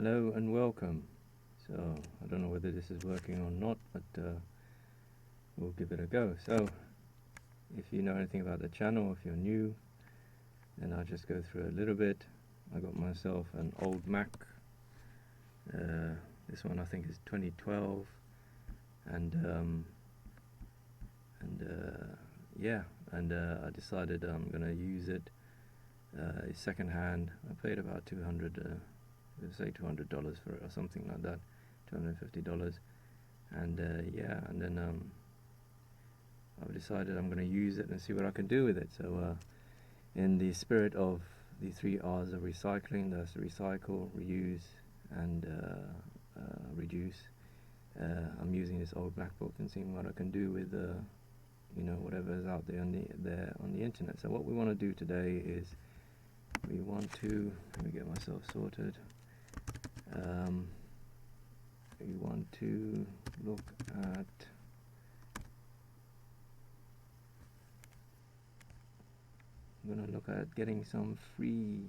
Hello and welcome. So I don't know whether this is working or not, but we'll give it a go. So if you know anything about the channel, if you're new, then I'll just go through a little bit. I got myself an old Mac. This one I think is 2012, and I decided I'm gonna use it. It's second hand. I paid about $200. Say $200 for it or something like that, $250, and then I've decided I'm going to use it and see what I can do with it. So in the spirit of the 3 R's of recycling, that's recycle, reuse, and reduce, I'm using this old MacBook and seeing what I can do with whatever is out there on the internet. So what we want to do today is we want to, let me get myself sorted. We want to look at I'm going to look at getting some free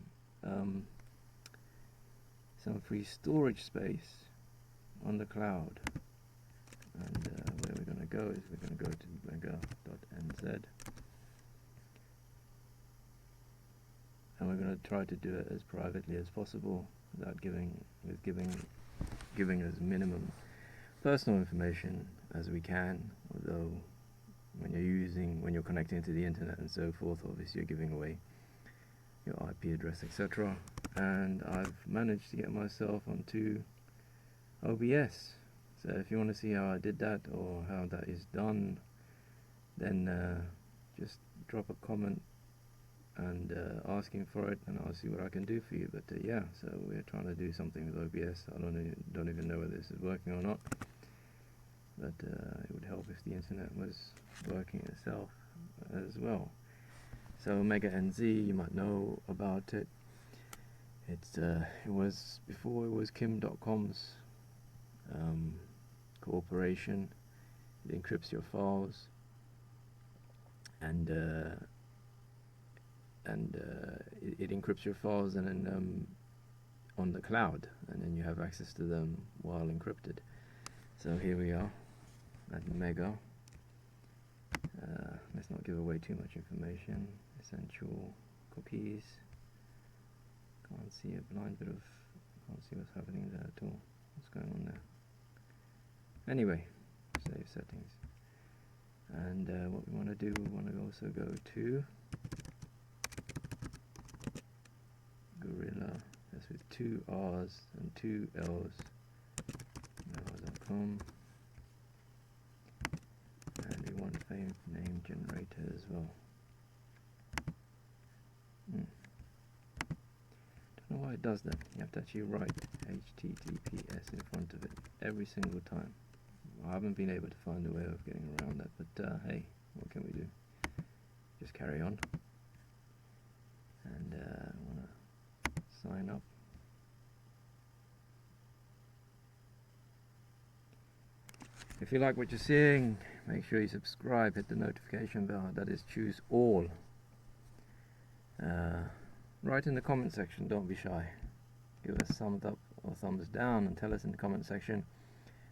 storage space on the cloud. And where we're going to go is we're going to go to Mega.nz, and we're going to try to do it as privately as possible without giving as minimum personal information as we can. Although when you're connecting to the internet and so forth, obviously you're giving away your IP address, etc. And I've managed to get myself onto OBS. So if you want to see how I did that or how that is done, then just drop a comment and asking for it, and I'll see what I can do for you. But yeah, so we're trying to do something with OBS. I don't even know whether this is working or not, but it would help if the internet was working itself as well. So Mega.nz, you might know about it. It was before it was Kim.com's corporation. It encrypts your files, and it encrypts your files and then on the cloud, and then you have access to them while encrypted. So here we are at Mega. Let's not give away too much information. Essential cookies. Can't see can't see what's happening there at all. What's going on there? Anyway, save settings. And what we want to do, we want to also go to Gorilla, that's with 2 R's and 2 L's, Leonardo.ai, and we want a name generator as well. Don't know why it does that. You have to actually write HTTPS in front of it every single time. I haven't been able to find a way of getting around that, but hey, what can we do? Just carry on. And I want to sign up. If you like what you're seeing, make sure you subscribe, hit the notification bell, that is choose all. Write in the comment section, don't be shy. Give us thumbs up or thumbs down, and tell us in the comment section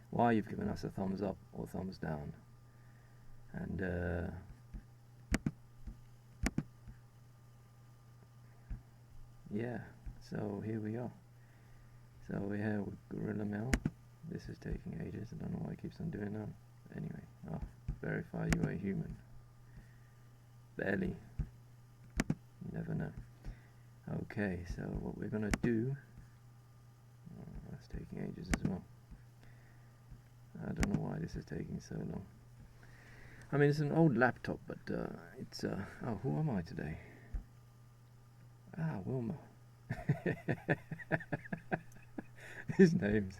why you've given us a thumbs up or thumbs down. And yeah, so here we are. So we're here with Gorilla Mail. This is taking ages. I don't know why it keeps on doing that. Anyway, verify you are a human. Barely. You never know. Okay, so what we're gonna do. That's taking ages as well. I don't know why this is taking so long. I mean, it's an old laptop, but it's oh, who am I today? Wilma. His name's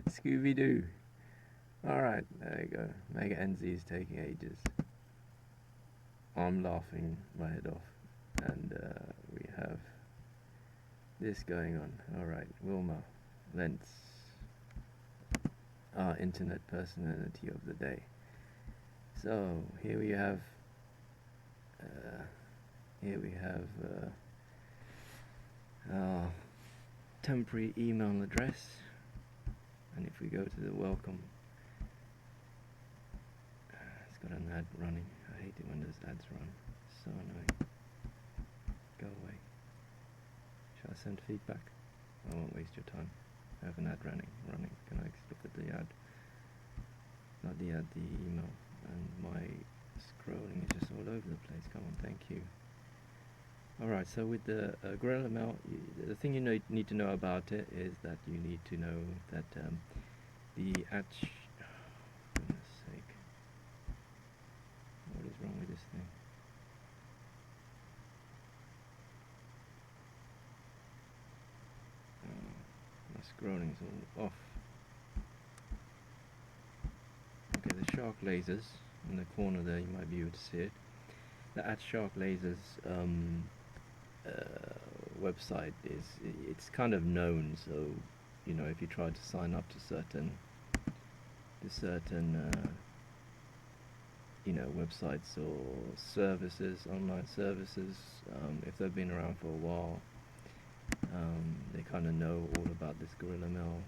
Scooby-Doo. Alright, there you go. Mega.nz is taking ages. I'm laughing my head off. And we have this going on. Alright, Wilma Lentz, our internet personality of the day. So here we have here we have our temporary email address, and if we go to the welcome, it's got an ad running. I hate it when those ads run, it's so annoying. Go away. Shall I send feedback? I won't waste your time. I have an ad running. Can I look at the ad? Not the ad, the email. And my scrolling is just all over the place. Come on, thank you. Alright, so with the Gorilla Mail, the thing you need to know about it is that you need to know that the goodness sake, what is wrong with this thing? My scrolling is all off. Okay, the shark lasers in the corner there, you might be able to see it. The @shark lasers website it's kind of known, so you know, if you try to sign up to certain you know, websites or services, online services, if they've been around for a while, they kind of know all about this Gorilla Mail,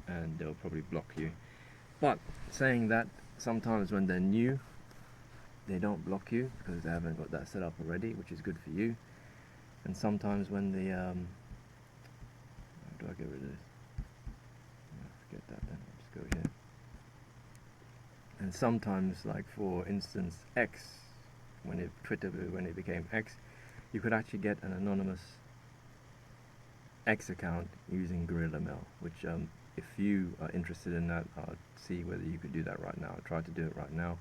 and they'll probably block you. But saying that, sometimes when they're new, they don't block you because they haven't got that set up already, which is good for you. And sometimes when the how do I get rid of this? Forget that then, I'll just go here. And sometimes, like for instance X, Twitter when it became X, you could actually get an anonymous X account using Gorilla Mail, which if you are interested in that, I'll see whether you could do that right now. I'll try to do it right now.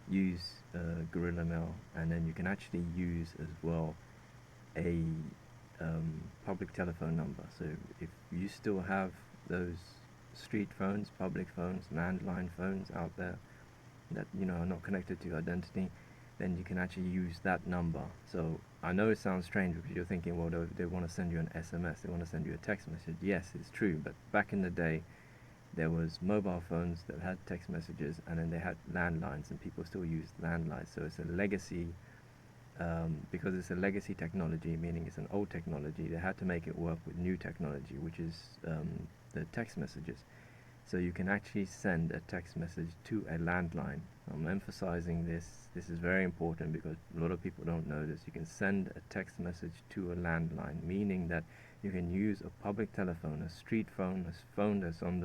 Use Gorilla Mail, and then you can actually use as well a public telephone number. So if you still have those street phones, public phones, landline phones out there that, you know, are not connected to your identity, then you can actually use that number. So I know it sounds strange because you're thinking, well, they want to send you an SMS, they want to send you a text message. Yes, it's true, but back in the day there was mobile phones that had text messages, and then they had landlines, and people still used landlines. So it's a legacy, because it's a legacy technology, meaning it's an old technology. They had to make it work with new technology, which is the text messages. So you can actually send a text message to a landline. I'm emphasizing this. This is very important because a lot of people don't know this. You can send a text message to a landline, meaning that you can use a public telephone, a street phone, a phone that's on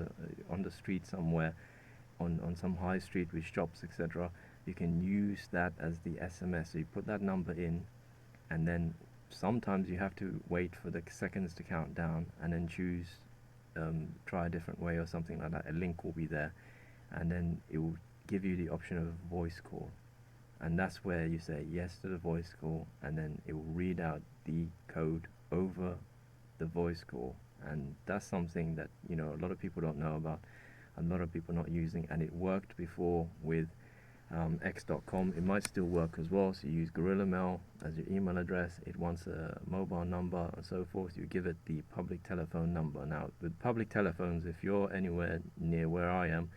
the street somewhere, on some high street with shops, etc. You can use that as the SMS. So you put that number in, and then sometimes you have to wait for the seconds to count down, and then choose, try a different way or something like that. A link will be there, and then it will give you the option of voice call, and that's where you say yes to the voice call, and then it will read out the code over the voice call. And that's something that, you know, a lot of people don't know about, a lot of people not using, and it worked before with X.com. It might still work as well. So you use Gorilla Mail as your email address, it wants a mobile number and so forth, you give it the public telephone number. Now with public telephones, if you're anywhere near where I am,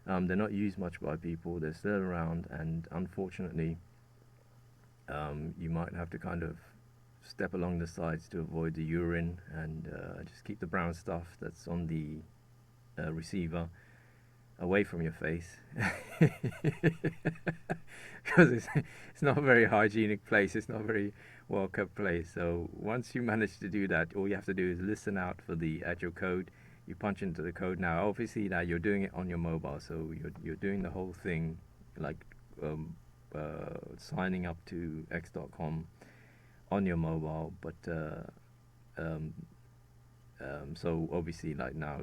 they're not used much by people, they're still around, and unfortunately you might have to kind of step along the sides to avoid the urine, and just keep the brown stuff that's on the receiver away from your face because it's not a very hygienic place, it's not a very well kept place. So once you manage to do that, all you have to do is listen out for the actual code. You punch into the code. Now obviously now you're doing it on your mobile, so you're doing the whole thing like signing up to X.com on your mobile, but so obviously, like now,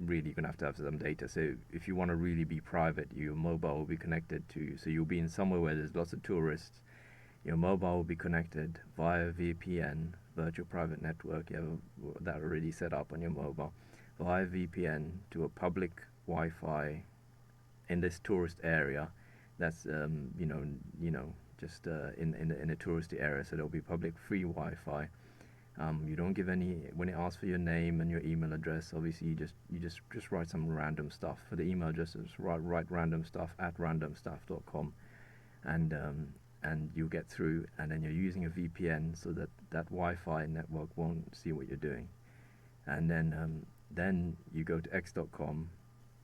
really you're gonna have to have some data. So if you want to really be private, your mobile will be connected to, so you'll be in somewhere where there's lots of tourists, your mobile will be connected via VPN, virtual private network. You have that already set up on your mobile via VPN to a public Wi-Fi in this tourist area. That's just in a touristy area, so there'll be public free Wi-Fi. You don't give any, when it asks for your name and your email address, obviously you just write some random stuff. For the email address, just write random stuff at randomstuff.com, and you'll get through, and then you're using a VPN so that that Wi-Fi network won't see what you're doing. And then you go to x.com,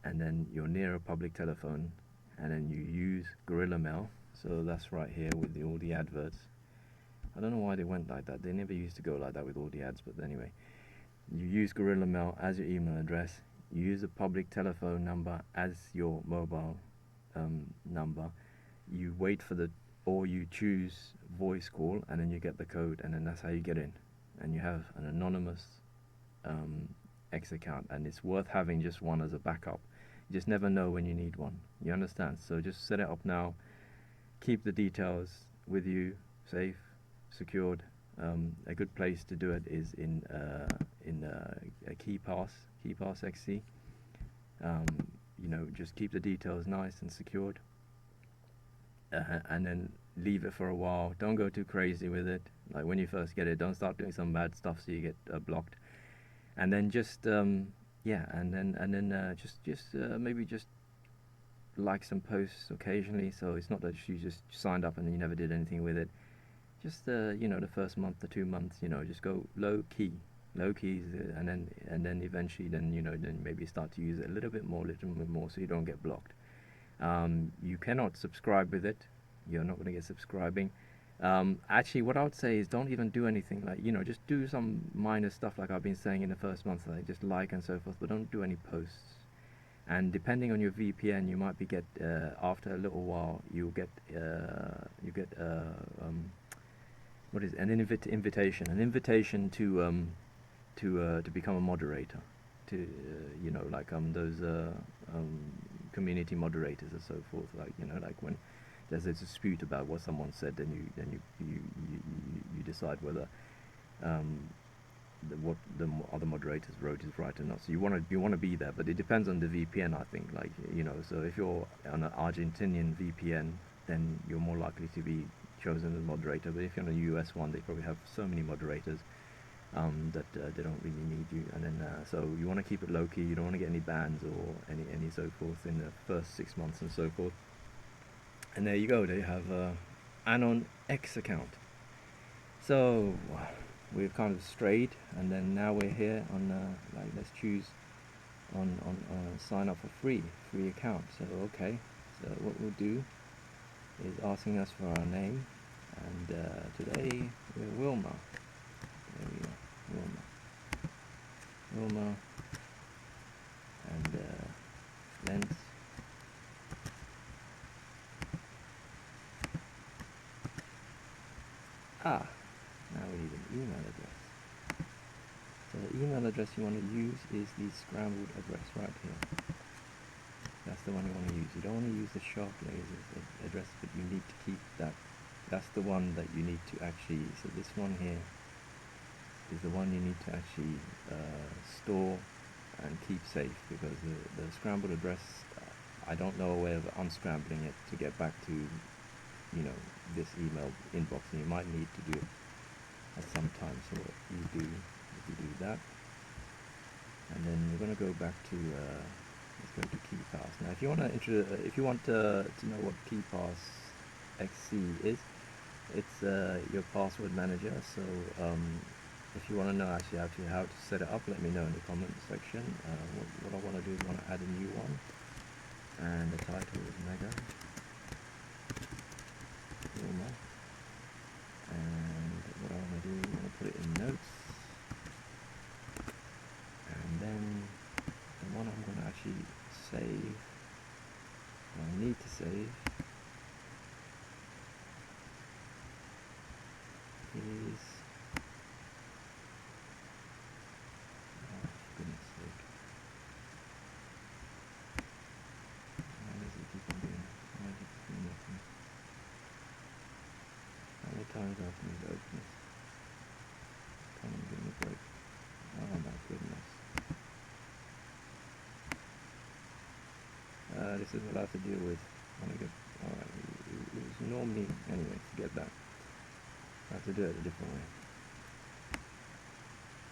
and then you're near a public telephone, and then you use Gorilla Mail. So that's right here with all the adverts. I don't know why they went like that. They never used to go like that with all the ads, but anyway. You use Gorilla Mail as your email address. You use a public telephone number as your mobile number. You wait for or you choose voice call, and then you get the code, and then that's how you get in. And you have an anonymous X account, and it's worth having just one as a backup. You just never know when you need one. You understand? So just set it up now. Keep the details with you, safe, secured. A good place to do it is in a KeePass XC. You know, just keep the details nice and secured, and then leave it for a while. Don't go too crazy with it. Like when you first get it, don't start doing some bad stuff so you get blocked. And then just yeah, and then just maybe just like some posts occasionally. So it's not that you just signed up and you never did anything with it. Just you know, the first month or 2 months, you know, just go low keys, and then eventually, then you know, then maybe start to use it a little bit more, so you don't get blocked. You cannot subscribe with it. You're not going to get subscribing. Actually, what I would say is don't even do anything, like, you know, just do some minor stuff like I've been saying in the first month, like just like and so forth, but don't do any posts. And depending on your VPN, you might get after a little while, you'll get what is it? An invitation to become a moderator, to you know, like those community moderators and so forth. Like, you know, like when there's a dispute about what someone said, then you decide whether what the other moderators wrote is right or not. So you want to be there, but it depends on the VPN, I think. Like, you know, so if you're on an Argentinian VPN, then you're more likely to be chosen as moderator. But if you're on a US one, they probably have so many moderators that they don't really need you. And then so you want to keep it low key. You don't want to get any bans or any so forth in the first 6 months and so forth. And there you go. They have Anon X account. So we've kind of strayed, and then now we're here on like, let's choose on sign up for free account. So okay, so what we'll do is asking us for our name, and today we're Wilma. There we go, Wilma, and length. Now we need an email address. So the email address you want to use is the scrambled address right here. That's the one you want to use. You don't want to use the sharp lasers address, but you need to keep that. That's the one that you need to actually, so this one here is the one you need to actually store and keep safe, because the scrambled address, I don't know a way of unscrambling it to get back to, you know, this email inbox, and you might need to do it at some time. So what you do, if you do that, and then we're going to go back to let's go to KeePass. Now, if you want to know what KeePass XC is, it's your password manager. So if you want to know actually how to set it up, let me know in the comment section. What I want to do is I want to add a new one, and the title is Mega. And what I want to do, I want to put it in notes, and then the one I'm going to actually save, I need to save, is, oh for goodness sake, why does it keep on doing, why does it keep doing nothing? How many times do I have to open this? Come on, give me a break. Oh my goodness. This is what I have to deal with when I get, alright, it was normally, anyway, forget that. I have to do it a different way.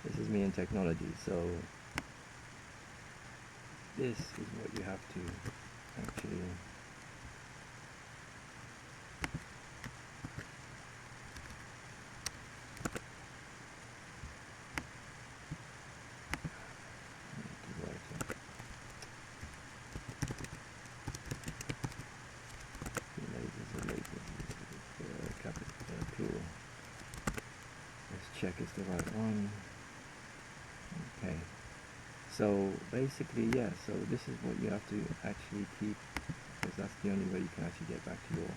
This is me in technology, so this is what you have to actually check it's the right one. Okay, so basically, yeah, so this is what you have to actually keep, because that's the only way you can actually get back to your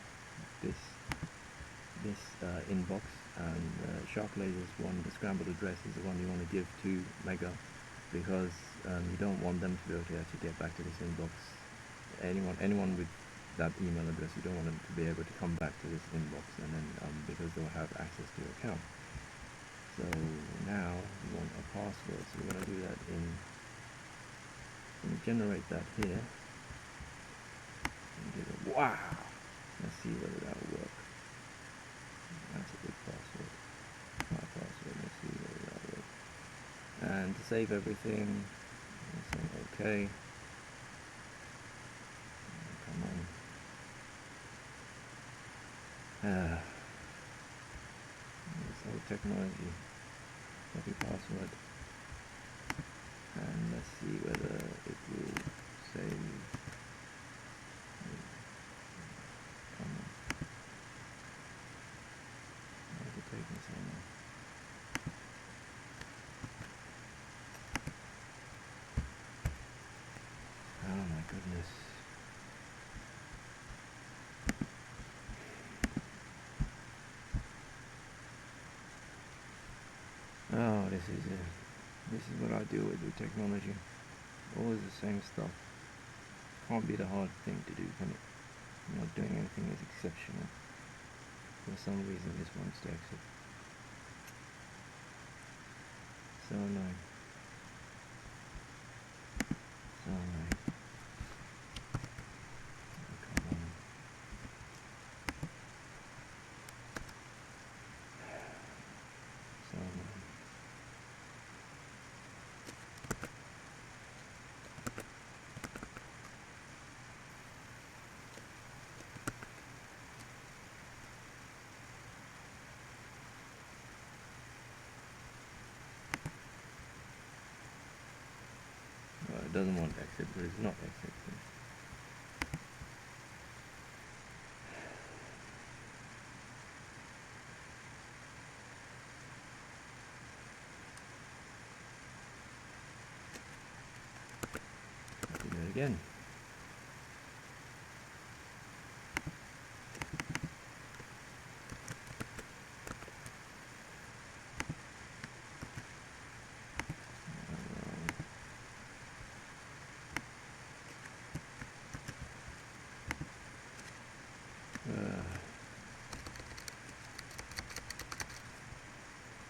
this inbox. And shark lasers one, the scrambled address, is the one you want to give to Mega, because you don't want them to be able to actually get back to this inbox. Anyone with that email address, you don't want them to be able to come back to this inbox, and then because they'll have access to your account. So now we want a password, so we're going to do that in, generate that here. Wow! Let's see whether that will work. That's a good password. My password. Let's see whether that will work. And to save everything, let's say OK. Come on. This old technology. Copy password. And let's see whether it will save. Come on. Why is it taking so long? Oh my goodness. Oh, this is what I deal with technology. Always the same stuff. Can't be the hard thing to do, can it? I'm not doing anything that's exceptional. For some reason this wants to exit. So annoying. So annoying. Oh, come on. So annoying. Well, it doesn't want exit, but it's not exit. Do that again.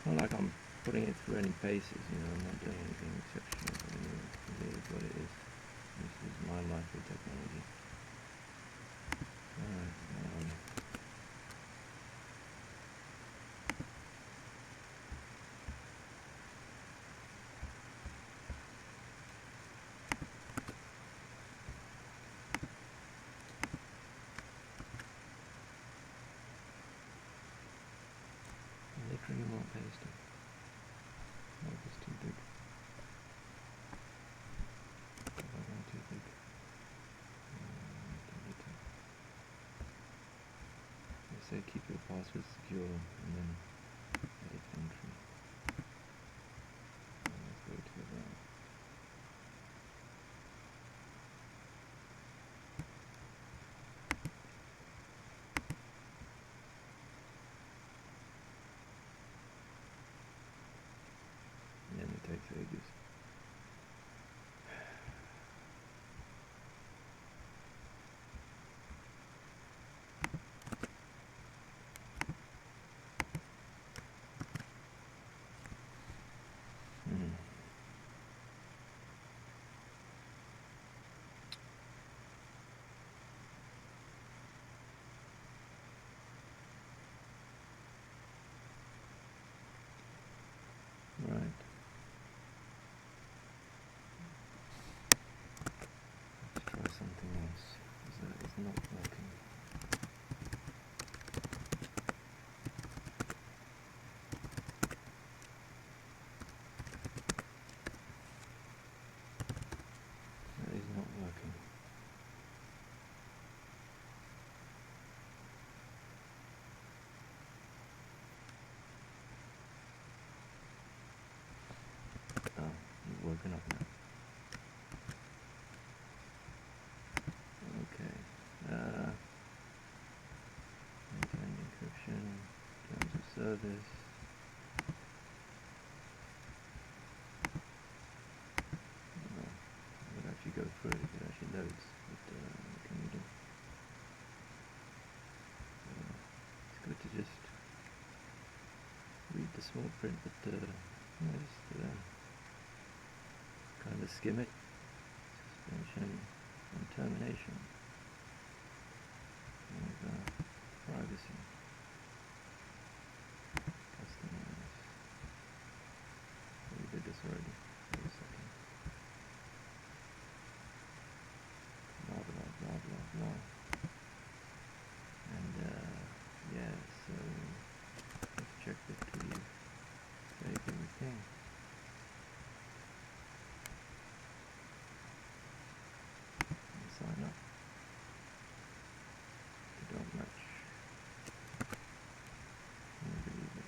Not like I'm putting it through any paces, I'm not doing anything exceptional. It is what it is. This is my life with technology. Alright, literally not pasting. Oh, it's too big. Too big. They say keep your password secure, and then edit entry. Let's go to that. And then it takes ages. service. It would actually go through it, it actually loads, but what can we do? It's good to just read the small print, but just kind of skim it. Suspension and termination of privacy. Customize. We did this already. Wait a second. Blah blah blah blah blah. And yeah, so let's check that we've saved everything. And sign up. They don't match. I believe it.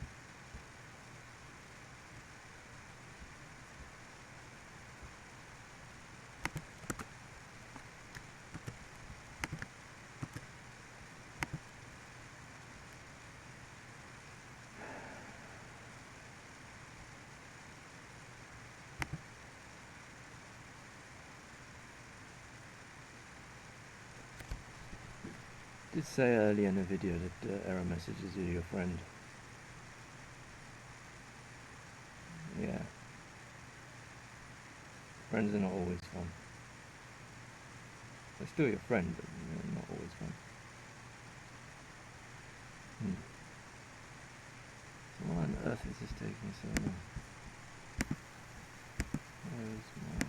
I did say earlier in the video that error messages are your friend. Yeah. Friends are not always fun. They're still your friend, but they're not always fun. So why on earth is this taking so long? Where's my...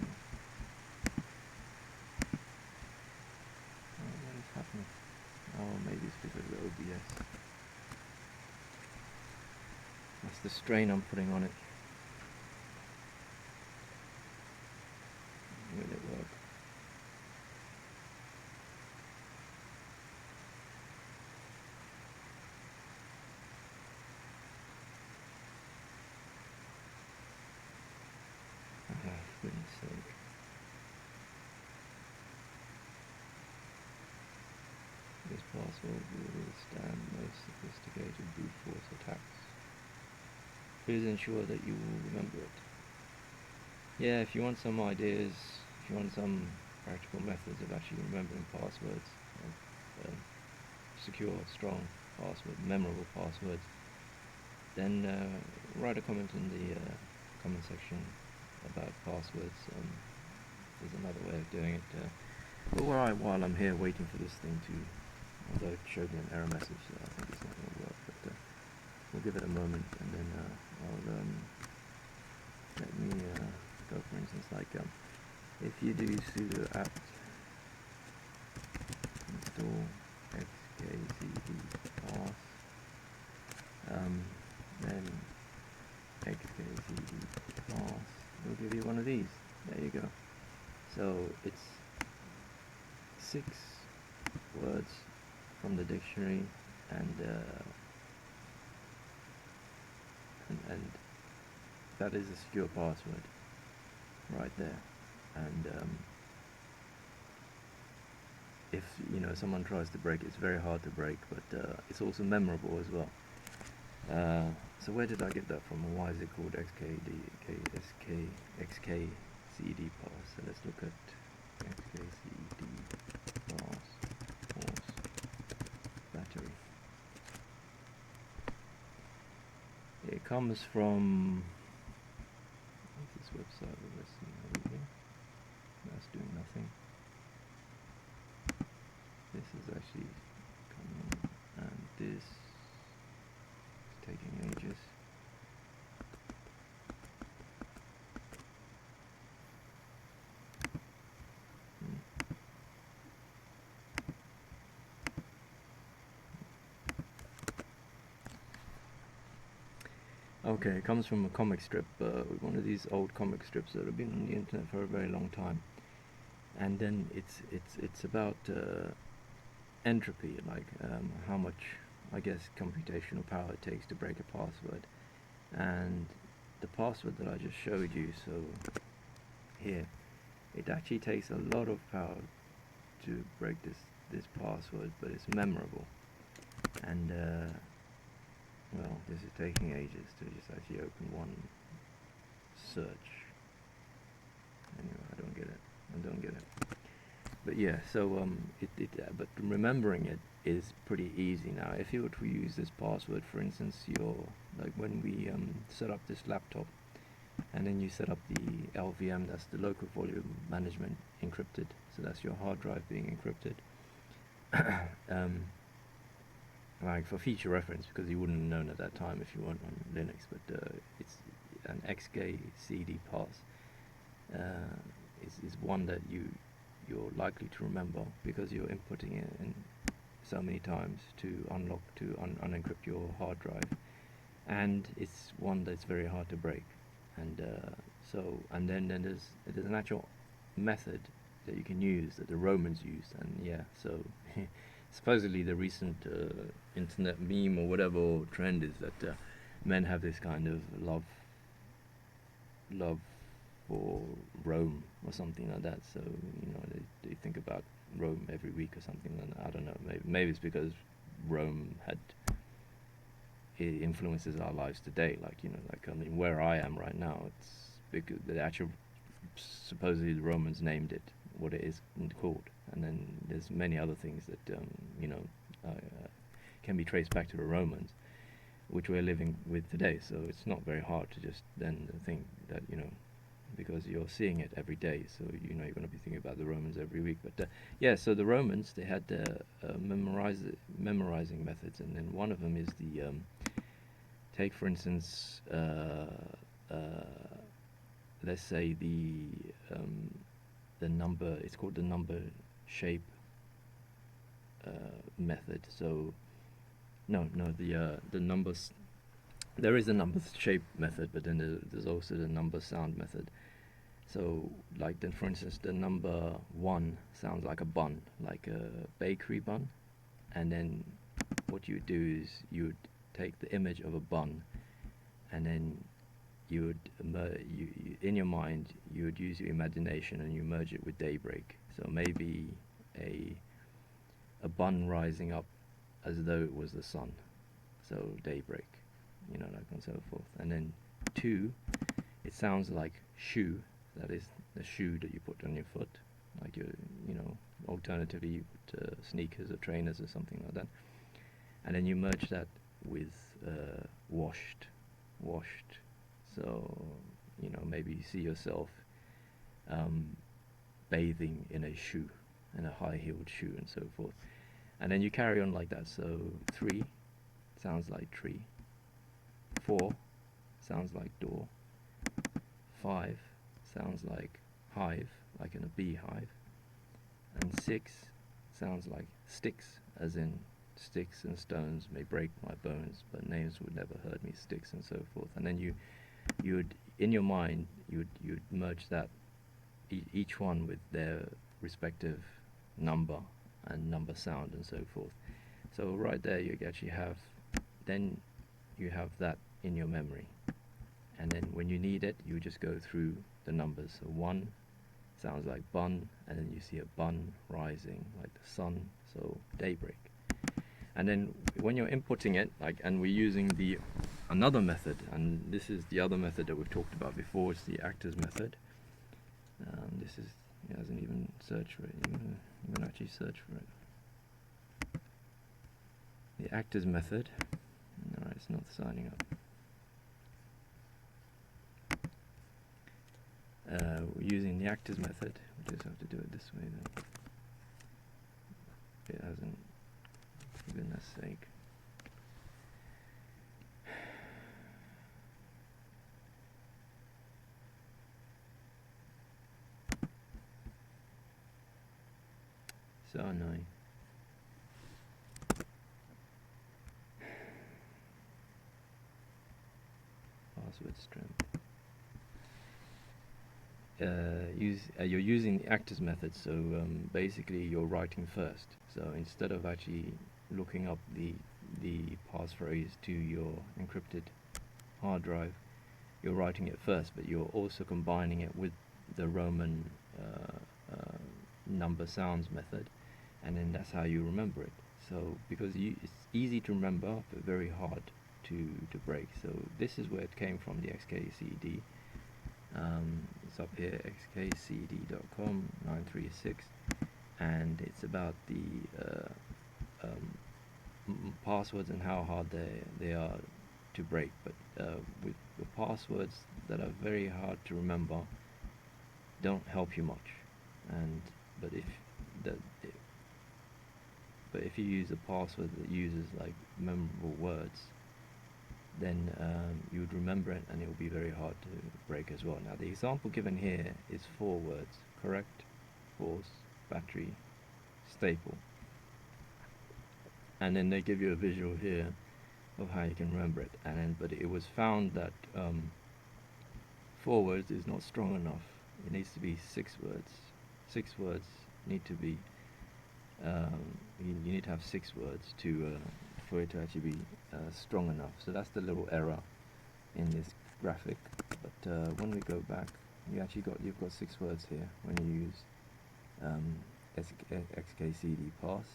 Oh, what is happening? Oh, maybe it's because of the OBS. That's the strain I'm putting on it. Will it work? Okay, for goodness sake. This password will withstand most sophisticated brute force attacks. Please ensure that you will remember it. Yeah, if you want some ideas, if you want some practical methods of actually remembering passwords, secure, strong password, memorable passwords, then write a comment in the comment section about passwords. There's another way of doing it. But while I'm here waiting for this thing to, although it showed me an error message, so I think it's not going to work, but we'll give it a moment, and then I'll let me go, for instance, like if you do sudo apt install xkcd pass, then xkcd pass will give you one of these. There you go. So it's 6 words from the dictionary, and that is a secure password right there. And if someone tries to break it, it's very hard to break, but it's also memorable as well. So where did I get that from, and why is it called xkcd pass? So let's look at xkcd pass force battery. It comes from this website. Let's see how we go. That's doing nothing. This is actually coming, and this is taking ages. Okay, it comes from a comic strip, one of these old comic strips that have been on the internet for a very long time, and then it's about entropy, like how much, I guess, computational power it takes to break a password. And the password that I just showed you, so here, it actually takes a lot of power to break this password, but it's memorable. And well, this is taking ages to just actually open one search. Anyway, I don't get it. But yeah, so but remembering it is pretty easy now. If you were to use this password, for instance, like when we set up this laptop, and then you set up the LVM, that's the local volume management encrypted. So that's your hard drive being encrypted. Like for future reference, because you wouldn't have known at that time if you weren't on Linux, but it's an XK CD pass. Is one that you're likely to remember because you're inputting it in so many times to unlock, to unencrypt your hard drive, and it's one that's very hard to break. And then there's an actual method that you can use that the Romans used, and yeah, so supposedly the recent internet meme or whatever, or trend is that men have this kind of love for Rome or something like that. So they think about Rome every week or something. And I don't know. Maybe it's because Rome it influences our lives today. Like I mean, where I am right now, it's because the actual supposedly the Romans named it what it is called, and then there's many other things that can be traced back to the Romans, which we're living with today. So it's not very hard to just then think that because you're seeing it every day, so you're going to be thinking about the Romans every week. But yeah, so the Romans, they had memorizing methods, and then one of them is the take, for instance, let's say the number. It's called the number shape method. So the numbers. There is a number shape method, but then there's also the number sound method. So, like then, for instance, the number 1 sounds like a bun, like a bakery bun, and then what you would do is you would take the image of a bun, and then you would in your mind you would use your imagination and you merge it with daybreak. So maybe a bun rising up as though it was the sun, so daybreak, like and so forth. And then 2, it sounds like shoe. That is the shoe that you put on your foot, like alternatively you put sneakers or trainers or something like that. And then you merge that with washed. So maybe you see yourself bathing in a shoe, in a high-heeled shoe, and so forth. And then you carry on like that. So 3 sounds like tree. 4 sounds like door. 5 sounds like hive, like in a beehive. And 6 sounds like sticks, as in sticks and stones may break my bones, but names would never hurt me, sticks, and so forth. And then you would, in your mind, you would merge that, each one with their respective number and number sound and so forth. So right there you actually have, then you have that in your memory. And then when you need it, you just go through the numbers. So 1 sounds like bun, and then you see a bun rising like the sun, so daybreak. And then when you're inputting it, and we're using another method, and this is the other method that we've talked about before. It's the actors method. This is, it hasn't even searched for it. You can actually search for it. The actors method. Alright, it's not signing up. We're using the actors method. We just have to do it this way then. It hasn't, for goodness sake. So annoying. Password strength. You're using the actors method, so basically you're writing first. So instead of actually looking up the passphrase to your encrypted hard drive, you're writing it first, but you're also combining it with the Roman number sounds method, and then that's how you remember it. So because it's easy to remember but very hard to break. So this is where it came from, the XKCD. It's up here, xkcd.com 936, and it's about the passwords and how hard they are to break. But with the passwords that are very hard to remember, don't help you much. And but if you use a password that uses like memorable words, then you would remember it, and it will be very hard to break as well. Now the example given here is 4 words: correct, force, battery, staple. And then they give you a visual here of how you can remember it. And then, but it was found that 4 words is not strong enough. It needs to be 6 words. 6 words need to be you need to have 6 words to for it to actually be strong enough. So that's the little error in this graphic. But when we go back, you've got 6 words here when you use XKCD pass,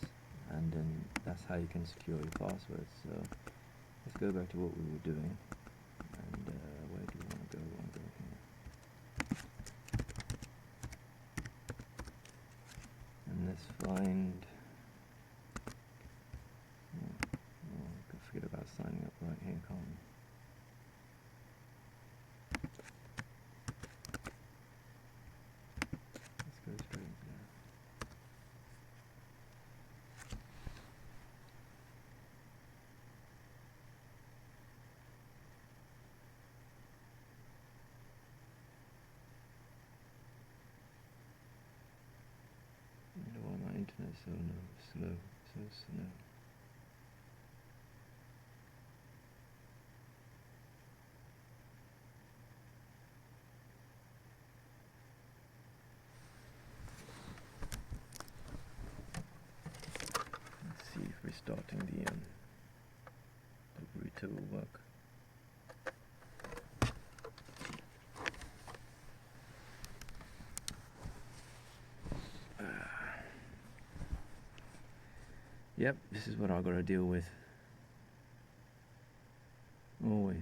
and then that's how you can secure your passwords. So let's go back to what we were doing, and where do we want to go? We want to go here, and let's find. Forget about signing up right here, can't we? Let's go straight into there. I don't know why my internet's so slow, so slow. See if restarting the router will work. Yep, this is what I've got to deal with. Always.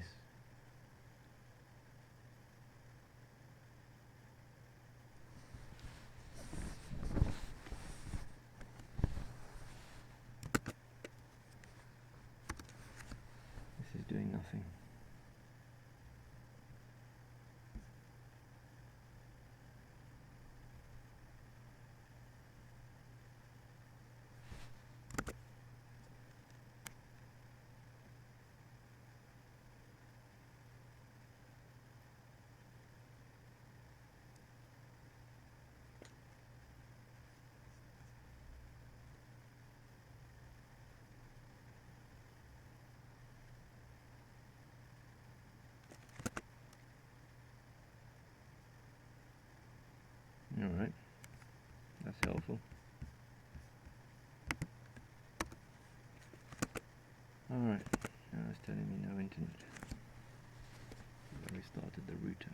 This is doing nothing. Alright, that's helpful. Alright, now it's telling me no internet. I restarted the router.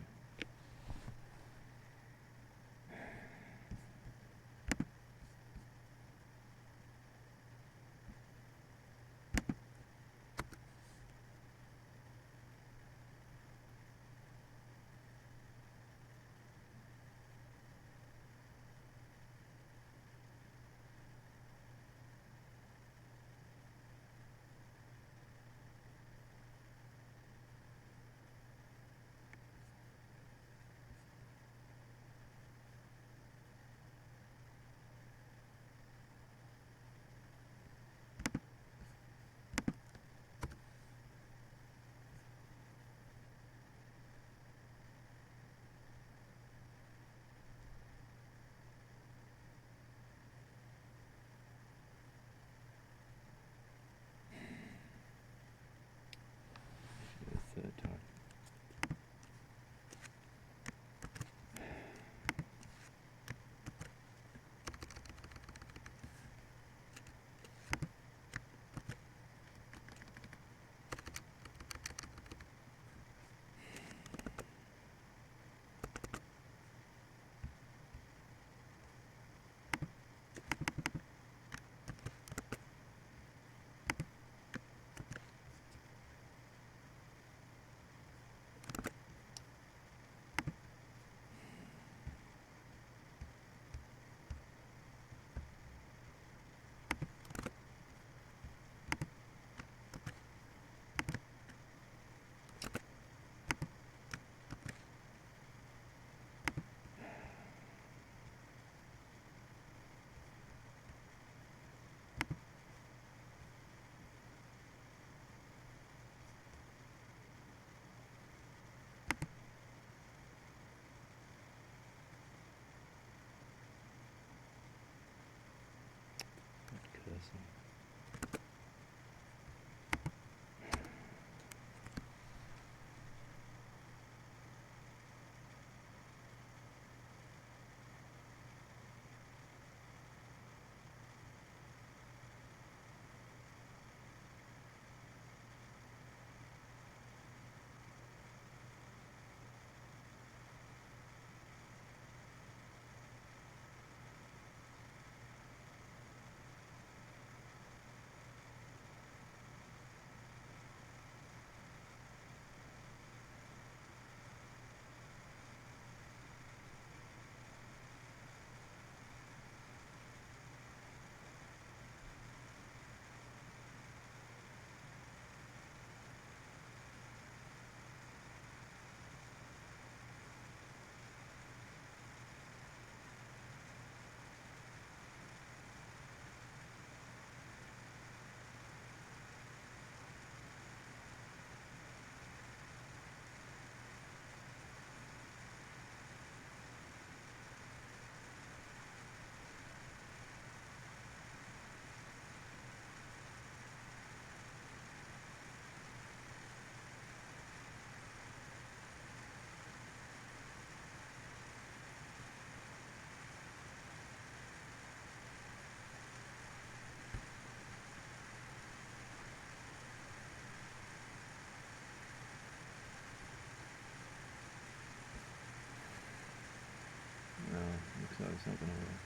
it's not going to work.